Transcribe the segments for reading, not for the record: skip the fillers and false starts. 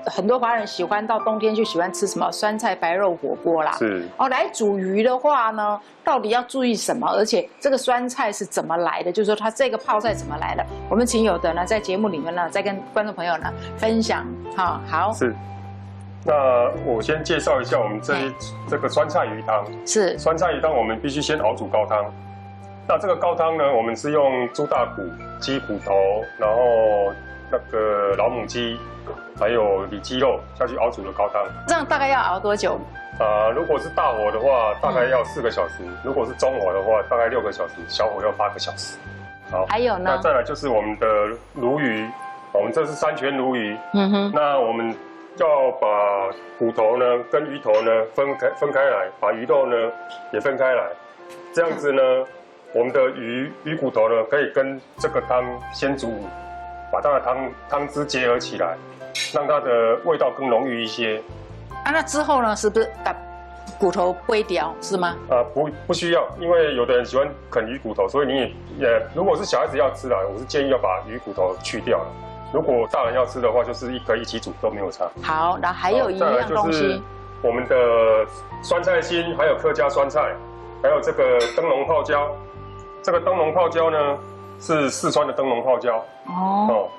很多华人喜欢到冬天就喜欢吃什么酸菜白肉火锅啦。是。哦，来煮鱼的话呢，到底要注意什么？而且这个酸菜是怎么来的？就是说它这个泡菜怎么来的？我们请有的呢在节目里面呢再跟观众朋友呢分享。好。是。那我先介绍一下我们这个酸菜鱼汤。是。酸菜鱼汤我们必须先熬煮高汤。那这个高汤呢，我们是用猪大骨、鸡骨头，然后那个老母鸡，还有里脊肉下去熬煮的高汤。这样大概要熬多久？如果是大火的话，大概要4个小时；如果是中火的话，大概6个小时；小火要8个小时。好，还有呢？那再来就是我们的鲈鱼，我们这是山泉鲈鱼。那我们要把骨头呢跟鱼头呢分开来，把鱼肉呢也分开来，这样子呢。我们的鱼骨头呢，可以跟这个汤先煮，把它的汤汁结合起来，让它的味道更浓郁一些。那之后呢，是不是把骨头剥掉，是吗？不需要，因为有的人喜欢啃鱼骨头，所以你也如果是小孩子要吃的，我是建议要把鱼骨头去掉了。如果大人要吃的话，就是可以一起煮都没有差。好，然后还有一样东西，我们的酸菜心，还有客家酸菜，还有这个灯笼泡椒。这个灯笼泡椒呢是四川的灯笼泡椒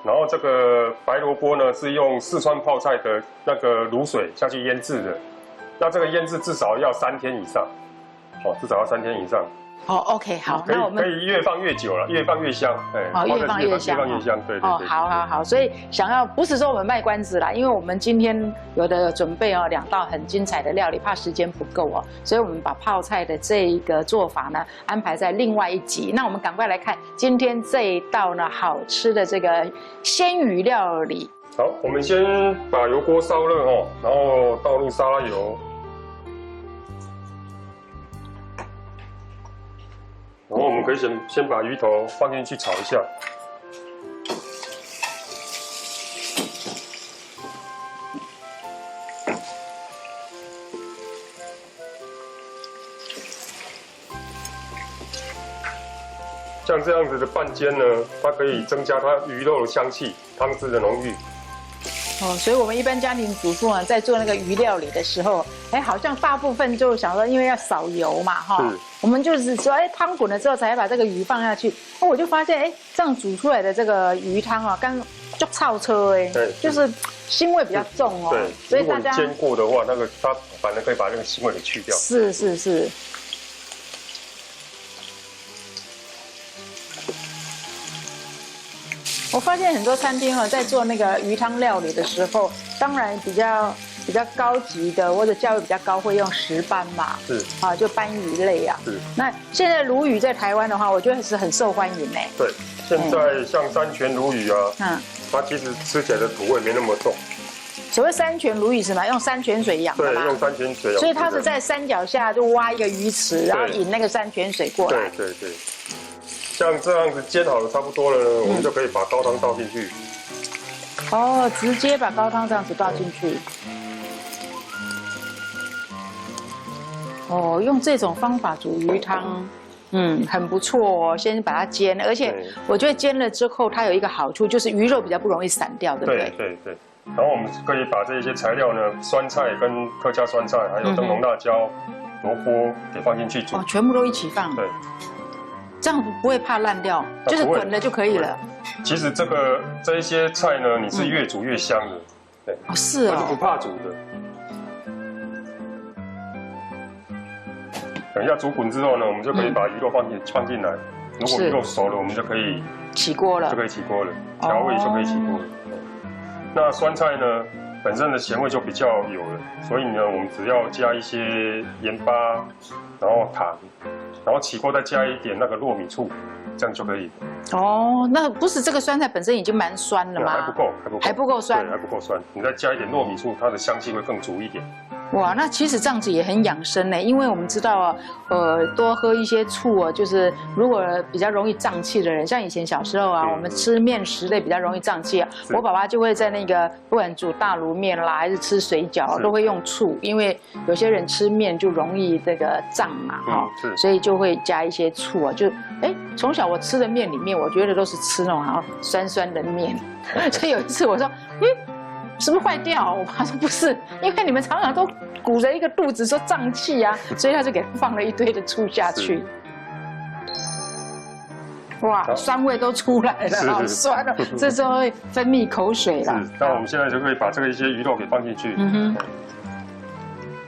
然后这个白萝卜呢是用四川泡菜的那个卤水下去腌制的，那这个腌制至少要3天以上，至少要3天以上。OK， 好，那我们可以越放越久了，越放越香。越放越香，对。好，所以想要不是说我们卖关子啦，因为我们今天有的准备2道很精彩的料理，怕时间不够所以我们把泡菜的这一个做法呢安排在另外一集。那我们赶快来看今天这一道呢好吃的这个鲜鱼料理。好，我们先把油锅烧热然后倒入沙拉油。然后我们可以先把鱼头放进去炒一下，像这样子的半煎呢，它可以增加它鱼肉的香气、汤汁的浓郁。所以我们一般家庭主妇呢，在做那个鱼料理的时候，好像大部分就想说，因为要少油嘛，我们就是说，汤滚了之后才把这个鱼放下去。我就发现，这样煮出来的这个鱼汤刚就臭车就是腥味比较重对，所以大家煎过的话，那个它反而可以把那个腥味给去掉。是。我发现很多餐厅在做那个鱼汤料理的时候，当然比较高级的或者价位比较高，会用石斑嘛，就斑鱼类啊。是。那现在鲈鱼在台湾的话，我觉得是很受欢迎对，现在像山泉鲈鱼它其实吃起来的土味没那么重。所谓山泉鲈鱼是吗？用山泉水养的吗？对，用山泉水养。所以它是在山脚下就挖一个鱼池，然后引那个山泉水过来。对。像这样子煎好的差不多了呢，我们就可以把高汤倒进去。直接把高汤这样子倒进去。用这种方法煮鱼汤，很不错先把它煎，而且我觉得煎了之后，它有一个好处就是鱼肉比较不容易散掉，对不对？对。然后我们可以把这些材料呢，酸菜跟客家酸菜，还有灯笼辣椒、萝卜给放进去煮。全部都一起放。对。这样不会怕烂掉，就是滚了就可以了。其实这一些菜呢，你是越煮越香的，对，是它是不怕煮的。等一下煮滚之后呢，我们就可以把鱼肉放进来。如果鱼肉熟了，我们就可以起锅了，调味就可以起锅了。那酸菜呢，本身的咸味就比较有了，所以呢，我们只要加一些盐巴，然后糖。然后起锅再加一点那个糯米醋，这样就可以。那不是这个酸菜本身已经蛮酸了吗？还不够酸。对，还不够酸。你再加一点糯米醋，它的香气会更足一点。哇，那其实这样子也很养生呢，因为我们知道多喝一些醋就是如果比较容易胀气的人，像以前小时候我们吃面食类比较容易胀气我爸爸就会在那个不管煮大卤面啦，还是吃水饺，都会用醋，因为有些人吃面就容易这个胀嘛所以就会加一些醋就从小我吃的面里面，我觉得都是吃那种好像酸酸的面，所以有一次我说是不是坏掉？我爸说不是，因为你们常常都鼓着一个肚子说胀气啊，所以他就给放了一堆的醋下去。哇，酸味都出来了，好酸哦！这时候会分泌口水了。是，那我们现在就可以把这个一些鱼肉给放进去。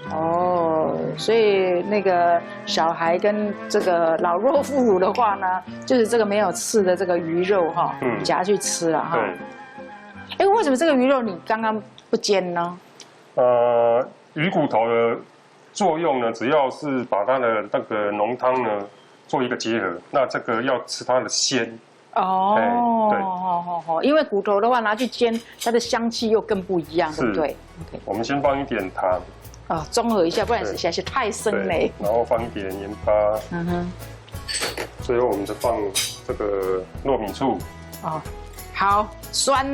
哦，所以那个小孩跟这个老弱妇孺的话呢，就是这个没有刺的这个鱼肉哈，夹去吃了哈。对。哎，为什么这个鱼肉你刚刚不煎呢？鱼骨头的作用呢，只要是把它的那个浓汤呢做一个结合，那这个要吃它的鲜。哦，因为骨头的话拿去煎，它的香气又更不一样，对不对？我们先放一点糖。中和一下，不然实在是太生嘞。然后放一点盐巴。最后我们就放这个糯米醋。好，酸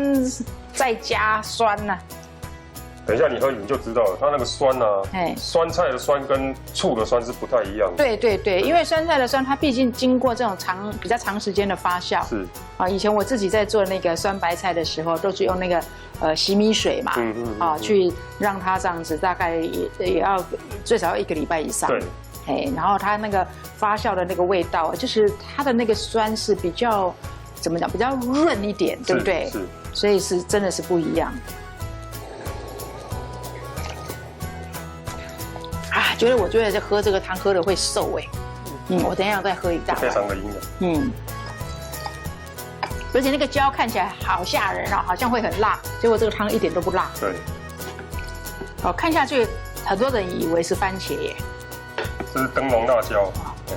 再加酸呐。等一下你喝你就知道了，它那个酸啊，酸菜的酸跟醋的酸是不太一样的。对，因为酸菜的酸它毕竟经过这种比较长时间的发酵。是。以前我自己在做那个酸白菜的时候，都是用那个洗米水嘛，去让它这样子，大概也要最少要1个礼拜以上。对。然后它那个发酵的那个味道，就是它的那个酸是比较怎么讲，比较润一点，对不对？是。所以是真的是不一样。我觉得喝这个汤喝了会瘦哎，我等一下再喝一大碗，非常的营养。而且那个椒看起来好吓人哦，好像会很辣，结果这个汤一点都不辣。对。看下去，很多人以为是番茄耶。这是灯笼辣椒。对。